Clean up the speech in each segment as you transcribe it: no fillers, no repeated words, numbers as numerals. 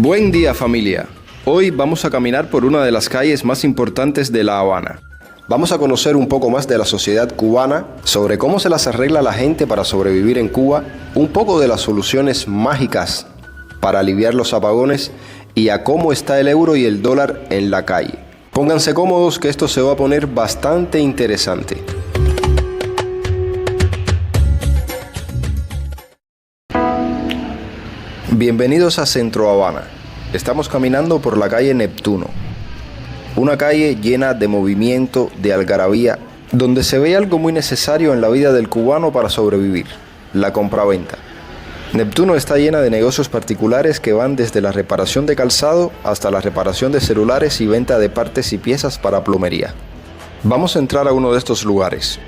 Buen día, familia. Hoy vamos a caminar por una de las calles más importantes de La Habana. Vamos a conocer un poco más de la sociedad cubana, sobre cómo se las arregla la gente para sobrevivir en Cuba, un poco de las soluciones mágicas para aliviar los apagones y a cómo está el euro y el dólar en la calle. Pónganse cómodos que esto se va a poner bastante interesante. Bienvenidos a Centro Habana. Estamos caminando por la calle Neptuno, una calle llena de movimiento, de algarabía, donde se ve algo muy necesario en la vida del cubano para sobrevivir: la compraventa. Neptuno está llena de negocios particulares que van desde la reparación de calzado hasta la reparación de celulares y venta de partes y piezas para plomería. Vamos a entrar a uno de estos lugares.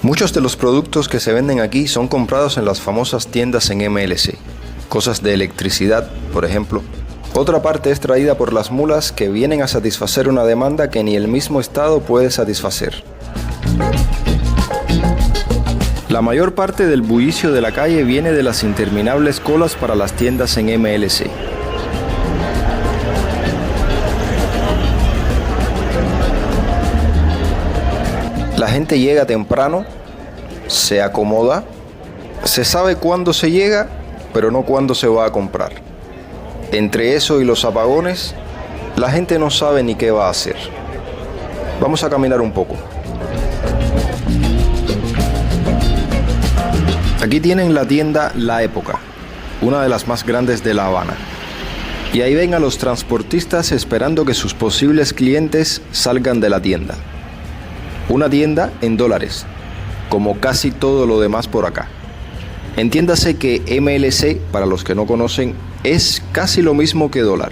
Muchos de los productos que se venden aquí son comprados en las famosas tiendas en MLC. Cosas de electricidad, por ejemplo. Otra parte es traída por las mulas que vienen a satisfacer una demanda que ni el mismo Estado puede satisfacer. La mayor parte del bullicio de la calle viene de las interminables colas para las tiendas en MLC. La gente llega temprano, se acomoda, se sabe cuándo se llega, pero no cuándo se va a comprar. Entre eso y los apagones, la gente no sabe ni qué va a hacer. Vamos a caminar un poco. Aquí tienen la tienda La Época, una de las más grandes de La Habana. Y ahí ven a los transportistas esperando que sus posibles clientes salgan de la tienda. Una tienda en dólares, como casi todo lo demás por acá. Entiéndase que MLC, para los que no conocen, es casi lo mismo que dólar.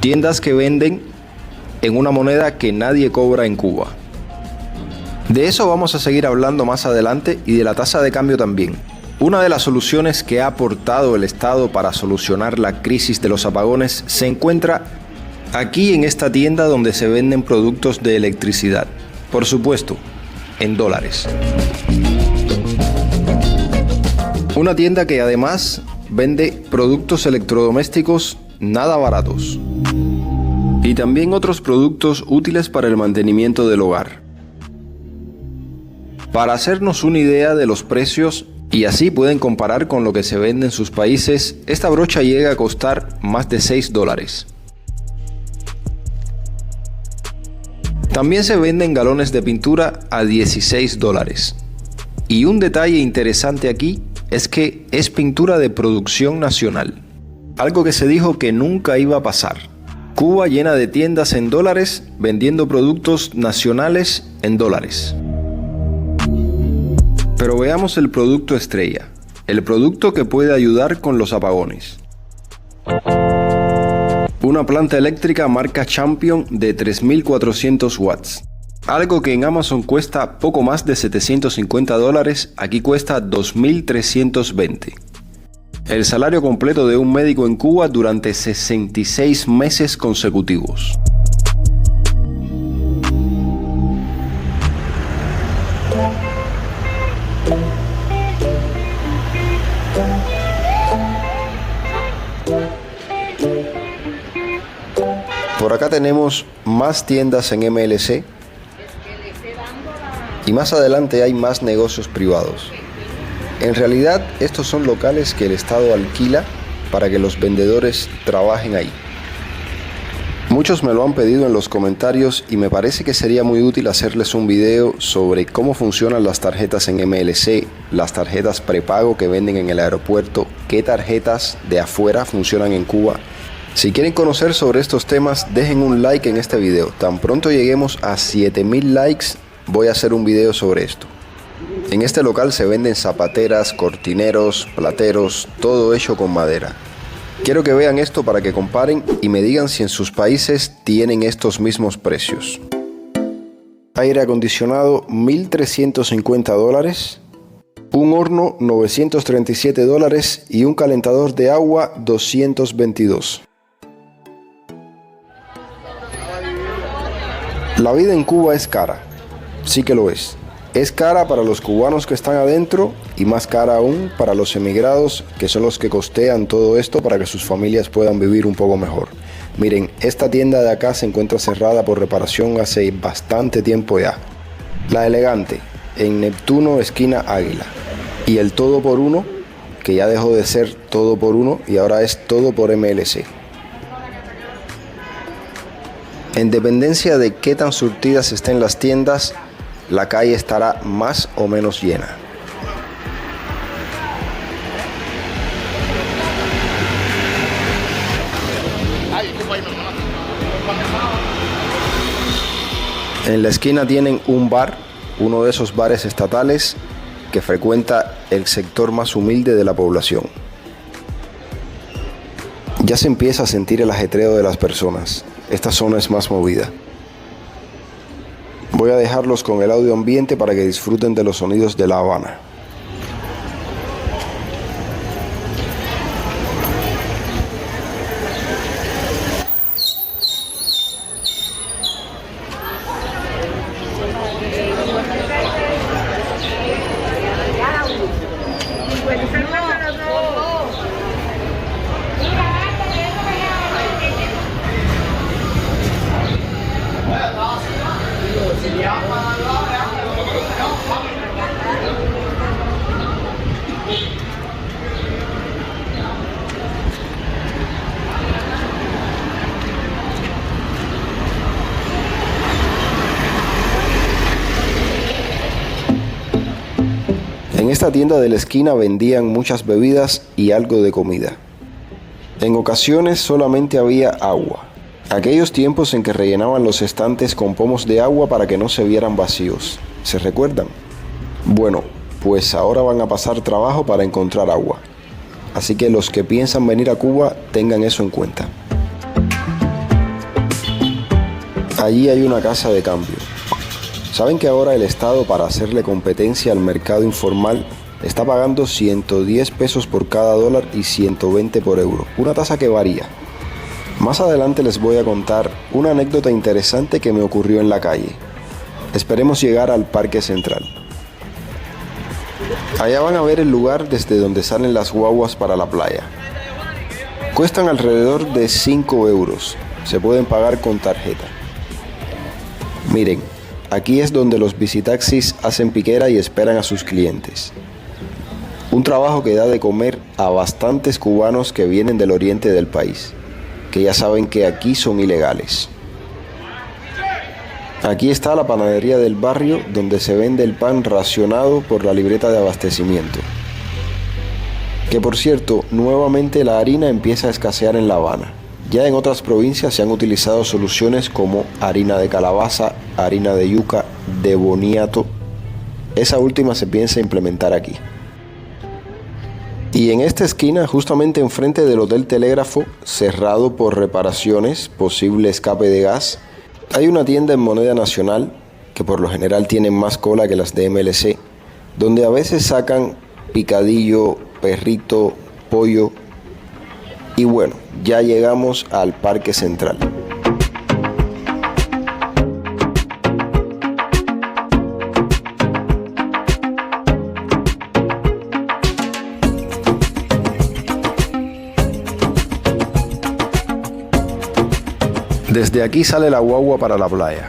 Tiendas que venden en una moneda que nadie cobra en Cuba. De eso vamos a seguir hablando más adelante y de la tasa de cambio también. Una de las soluciones que ha aportado el Estado para solucionar la crisis de los apagones se encuentra aquí en esta tienda donde se venden productos de electricidad. Por supuesto, en dólares. Una tienda que además vende productos electrodomésticos nada baratos. Y también otros productos útiles para el mantenimiento del hogar. Para hacernos una idea de los precios y así pueden comparar con lo que se vende en sus países, esta brocha llega a costar más de $6. También se venden galones de pintura a $16. Y un detalle interesante aquí es que es pintura de producción nacional. Algo que se dijo que nunca iba a pasar. Cuba llena de tiendas en dólares vendiendo productos nacionales en dólares. Pero veamos el producto estrella, el producto que puede ayudar con los apagones. Una planta eléctrica marca Champion de 3.400 watts. Algo que en Amazon cuesta poco más de $750, aquí cuesta $2.320. El salario completo de un médico en Cuba durante 66 meses consecutivos. Por acá tenemos más tiendas en MLC y más adelante hay más negocios privados. En realidad estos son locales que el Estado alquila para que los vendedores trabajen ahí. Muchos me lo han pedido en los comentarios y me parece que sería muy útil hacerles un video sobre cómo funcionan las tarjetas en MLC, las tarjetas prepago que venden en el aeropuerto, qué tarjetas de afuera funcionan en Cuba. Si quieren conocer sobre estos temas, dejen un like en este video. Tan pronto lleguemos a 7000 likes, voy a hacer un video sobre esto. En este local se venden zapateras, cortineros, plateros, todo hecho con madera. Quiero que vean esto para que comparen y me digan si en sus países tienen estos mismos precios. Aire acondicionado, $1.350. Un horno, $937 y un calentador de agua, $222. La vida en Cuba es cara, sí que lo es. Es cara para los cubanos que están adentro y más cara aún para los emigrados, que son los que costean todo esto para que sus familias puedan vivir un poco mejor. Miren, esta tienda de acá se encuentra cerrada por reparación hace bastante tiempo ya. La Elegante, en Neptuno, esquina Águila. Y el Todo por Uno, que ya dejó de ser Todo por Uno y ahora es Todo por MLC. En dependencia de qué tan surtidas estén las tiendas, la calle estará más o menos llena. En la esquina tienen un bar, uno de esos bares estatales que frecuenta el sector más humilde de la población. Ya se empieza a sentir el ajetreo de las personas. Esta zona es más movida. Voy a dejarlos con el audio ambiente para que disfruten de los sonidos de La Habana. En esta tienda de la esquina vendían muchas bebidas y algo de comida. En ocasiones solamente había agua. Aquellos tiempos en que rellenaban los estantes con pomos de agua para que no se vieran vacíos. ¿Se recuerdan? Bueno, pues ahora van a pasar trabajo para encontrar agua. Así que los que piensan venir a Cuba tengan eso en cuenta. Allí hay una casa de cambio. ¿Saben que ahora el Estado, para hacerle competencia al mercado informal, está pagando 110 pesos por cada dólar y 120 por euro? Una tasa que varía. Más adelante les voy a contar una anécdota interesante que me ocurrió en la calle. Esperemos llegar al Parque Central. Allá van a ver el lugar desde donde salen las guaguas para la playa. Cuestan alrededor de 5 euros. Se pueden pagar con tarjeta. Miren, aquí es donde los visitaxis hacen piquera y esperan a sus clientes. Un trabajo que da de comer a bastantes cubanos que vienen del oriente del país, que ya saben que aquí son ilegales. Aquí está la panadería del barrio donde se vende el pan racionado por la libreta de abastecimiento. Que por cierto, nuevamente la harina empieza a escasear en La Habana. Ya en otras provincias se han utilizado soluciones como harina de calabaza, harina de yuca, de boniato. Esa última se piensa implementar aquí. Y en esta esquina, justamente enfrente del Hotel Telégrafo, cerrado por reparaciones, posible escape de gas, hay una tienda en moneda nacional, que por lo general tienen más cola que las de MLC, donde a veces sacan picadillo, perrito, pollo. Y bueno, ya llegamos al Parque Central. Desde aquí sale la guagua para la playa.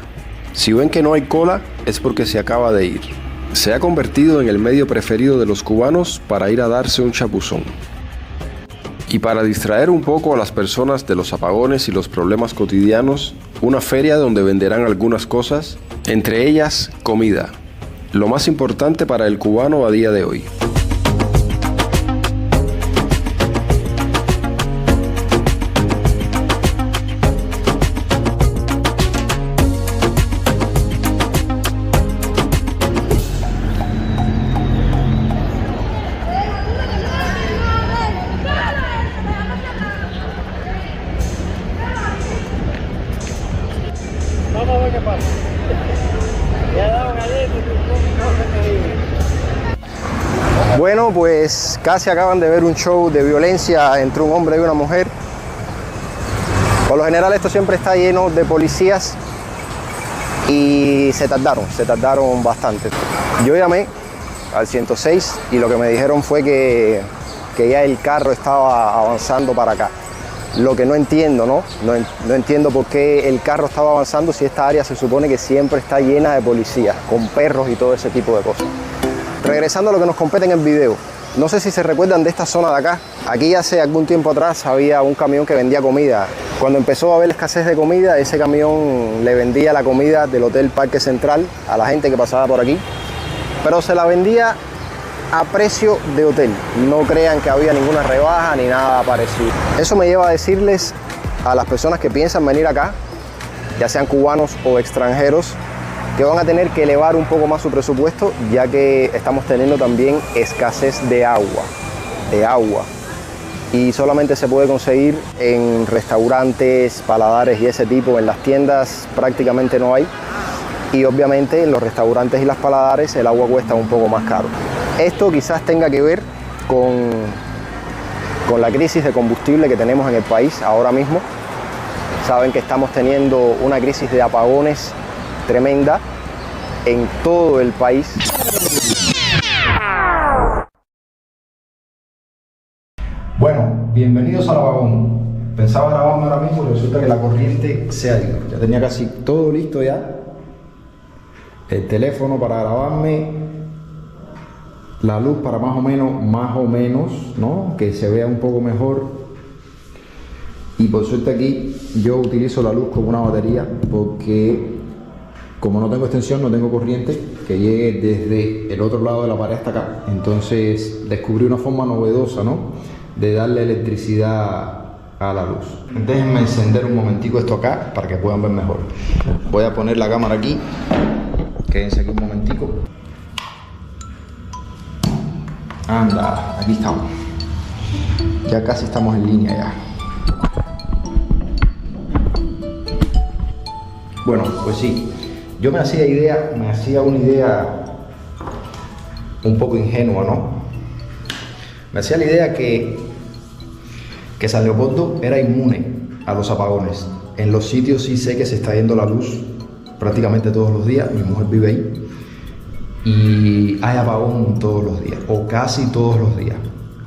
Si ven que no hay cola, es porque se acaba de ir. Se ha convertido en el medio preferido de los cubanos para ir a darse un chapuzón. Y para distraer un poco a las personas de los apagones y los problemas cotidianos, una feria donde venderán algunas cosas, entre ellas comida, lo más importante para el cubano a día de hoy. Vamos a ver qué pasa. Ya daban ayer, Bueno, pues casi acaban de ver un show de violencia entre un hombre y una mujer. Por lo general esto siempre está lleno de policías y se tardaron bastante. Yo llamé al 106 y lo que me dijeron fue que ya el carro estaba avanzando para acá. Lo que no entiendo, no entiendo por qué el carro estaba avanzando si esta área se supone que siempre está llena de policías, con perros y todo ese tipo de cosas. Regresando a lo que nos compete en el video, no sé si se recuerdan de esta zona de acá. Aquí hace algún tiempo atrás había un camión que vendía comida. Cuando empezó a haber escasez de comida, ese camión le vendía la comida del Hotel Parque Central a la gente que pasaba por aquí, pero se la vendía a precio de hotel. No crean que había ninguna rebaja ni nada parecido. Eso me lleva a decirles a las personas que piensan venir acá, ya sean cubanos o extranjeros, que van a tener que elevar un poco más su presupuesto, ya que estamos teniendo también escasez de agua. Y solamente se puede conseguir en restaurantes, paladares y ese tipo. En las tiendas prácticamente no hay. Y obviamente en los restaurantes y las paladares el agua cuesta un poco más caro. Esto quizás tenga que ver con la crisis de combustible que tenemos en el país ahora mismo. Saben que estamos teniendo una crisis de apagones tremenda en todo el país. Bueno, bienvenidos al apagón. Pensaba grabarme ahora mismo y resulta que la corriente se ha ido. Ya tenía casi todo listo ya. El teléfono para grabarme, la luz para más o menos, ¿no? Que se vea un poco mejor. Y por suerte aquí yo utilizo la luz como una batería porque como no tengo extensión, no tengo corriente que llegue desde el otro lado de la pared hasta acá. Entonces descubrí una forma novedosa, ¿no?, de darle electricidad a la luz. Déjenme encender un momentico esto acá para que puedan ver mejor. Voy a poner la cámara aquí. Quédense aquí un momentico. Anda, aquí estamos. Ya casi estamos en línea ya. Bueno, pues sí. Yo me hacía una idea un poco ingenua, ¿no? Me hacía la idea que San Leopoldo era inmune a los apagones. En los sitios sí sé que se está yendo la luz prácticamente todos los días. Mi mujer vive ahí y hay apagón todos los días, o casi todos los días.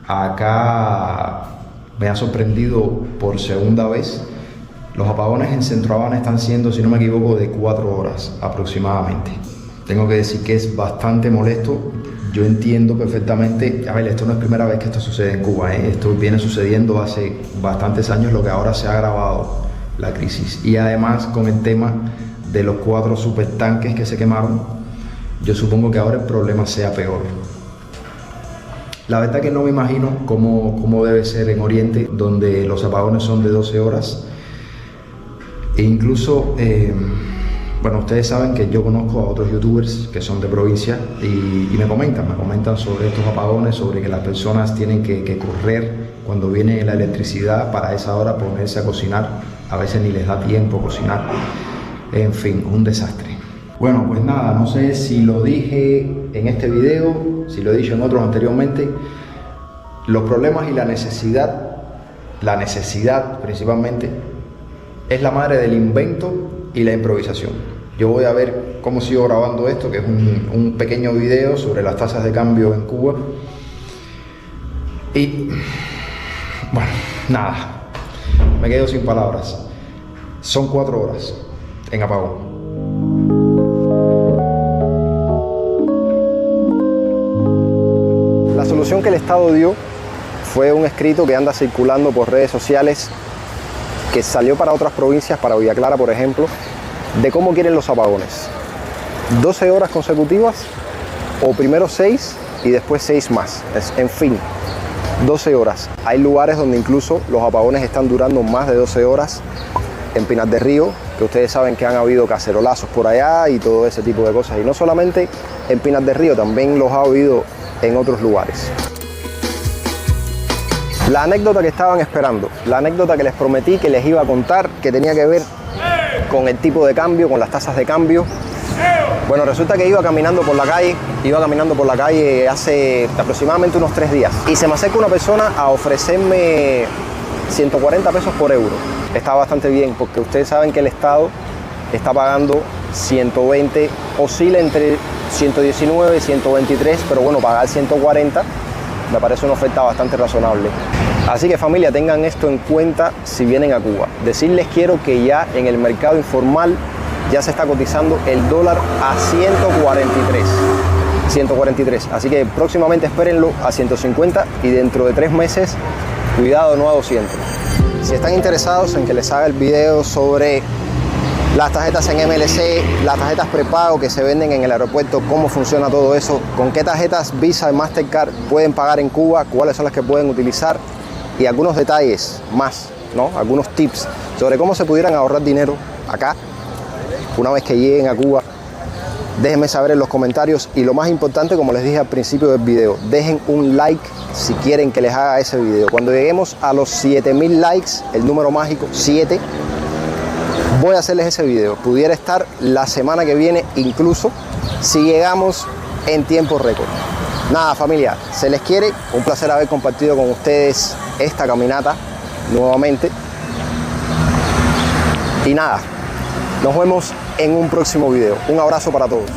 Acá me ha sorprendido por segunda vez. Los apagones en Centro Habana están siendo, si no me equivoco, de 4 horas aproximadamente. Tengo que decir que es bastante molesto. Yo entiendo perfectamente, a ver, esto no es primera vez que esto sucede en Cuba, ¿eh? Esto viene sucediendo hace bastantes años, lo que ahora se ha agravado la crisis. Y además con el tema de los 4 supertanques que se quemaron, yo supongo que ahora el problema sea peor. La verdad que no me imagino cómo debe ser en Oriente, donde los apagones son de 12 horas. E incluso, bueno, ustedes saben que yo conozco a otros youtubers que son de provincia y me comentan sobre estos apagones, sobre que las personas tienen que correr cuando viene la electricidad para esa hora ponerse a cocinar. A veces ni les da tiempo a cocinar. En fin, un desastre. Bueno, pues nada, no sé si lo dije en este video, si lo he dicho en otros anteriormente. Los problemas y la necesidad principalmente, es la madre del invento y la improvisación. Yo voy a ver cómo sigo grabando esto, que es un pequeño video sobre las tasas de cambio en Cuba. Y bueno, nada, me quedo sin palabras. Son 4 horas en apagón. La solución que el Estado dio fue un escrito que anda circulando por redes sociales, que salió para otras provincias, para Villa Clara por ejemplo, de cómo quieren los apagones. 12 horas consecutivas, o primero 6 y después 6 más. En fin, 12 horas. Hay lugares donde incluso los apagones están durando más de 12 horas. En Pinar del Río, que ustedes saben que han habido cacerolazos por allá y todo ese tipo de cosas. Y no solamente en Pinar del Río, también los ha habido en otros lugares. La anécdota que estaban esperando, la anécdota que les prometí que les iba a contar, que tenía que ver con el tipo de cambio, con las tasas de cambio. Bueno, resulta que iba caminando por la calle hace aproximadamente unos 3 días y se me acerca una persona a ofrecerme 140 pesos por euro. Está bastante bien porque ustedes saben que el Estado está pagando 120, oscila entre 119 y 123, pero bueno, pagar 140 me parece una oferta bastante razonable. Así que familia, tengan esto en cuenta si vienen a Cuba. Decirles quiero que ya en el mercado informal ya se está cotizando el dólar a 143. Así que próximamente espérenlo a 150 y dentro de 3 meses, cuidado, no a 200. Si están interesados en que les haga el video sobre las tarjetas en MLC, las tarjetas prepago que se venden en el aeropuerto, cómo funciona todo eso, con qué tarjetas Visa y Mastercard pueden pagar en Cuba, cuáles son las que pueden utilizar y algunos detalles más, ¿no? Algunos tips sobre cómo se pudieran ahorrar dinero acá una vez que lleguen a Cuba, déjenme saber en los comentarios y lo más importante, como les dije al principio del video, dejen un like si quieren que les haga ese video. Cuando lleguemos a los 7000 likes, el número mágico 7, voy a hacerles ese video. Pudiera estar la semana que viene, incluso si llegamos en tiempo récord. Nada familia, se les quiere, un placer haber compartido con ustedes esta caminata nuevamente. Y nada, nos vemos en un próximo video. Un abrazo para todos.